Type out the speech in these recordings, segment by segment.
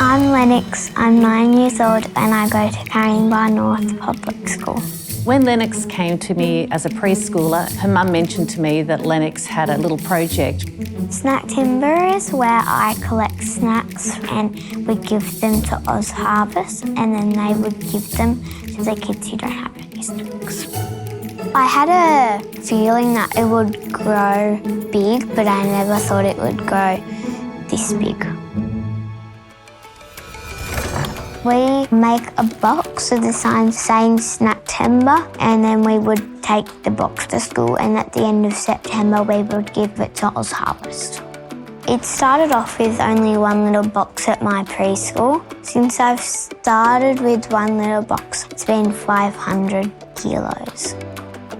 I'm Lennox, I'm 9 years old and I go to Caringbah North Public School. When Lennox came to me as a preschooler, her mum mentioned to me that Lennox had a little project. Snacktember is where I collect snacks and we give them to Oz Harvest and then they would give them to the kids who don't have any snacks. I had a feeling that it would grow big, but I never thought it would grow this big. We make a box with the sign saying Snacktember and then we would take the box to school and at the end of September we would give it to Oz Harvest. It started off with only one little box at my preschool. Since I've started with one little box, it's been 500 kilos.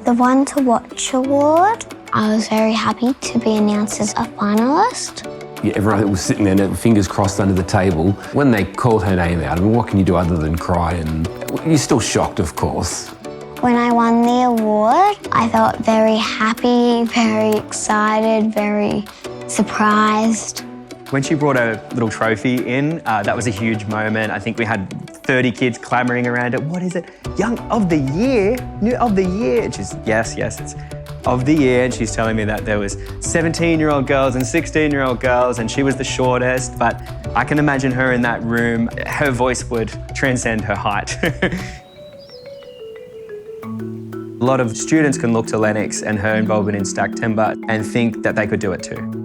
The One to Watch award, I was very happy to be announced as a finalist. Yeah, everyone was sitting there, fingers crossed under the table. When they called her name out, I mean, what can you do other than cry? And you're still shocked, of course. When I won the award, I felt very happy, very excited, very surprised. When she brought her little trophy in, that was a huge moment. I think we had 30 kids clamouring around it. What is it? Young of the Year? New of the Year? And she's, yes, it's of the year. And she's telling me that there was 17-year-old girls and 16-year-old girls and she was the shortest. But I can imagine her in that room. Her voice would transcend her height. A lot of students can look to Lennox and her involvement in Snacktember and think that they could do it too.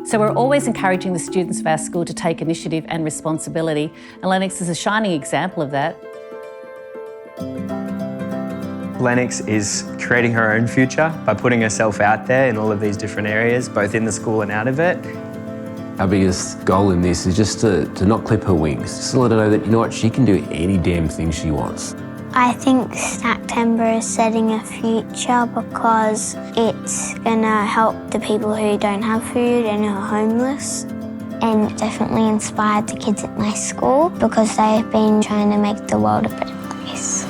So we're always encouraging the students of our school to take initiative and responsibility, and Lennox is a shining example of that. Lennox is creating her own future by putting herself out there in all of these different areas, both in the school and out of it. Our biggest goal in this is just to not clip her wings, just to let her know that, you know what, she can do any damn thing she wants. I think Snacktember is setting a future because it's going to help the people who don't have food and are homeless, and definitely inspired the kids at my school because they've been trying to make the world a better place.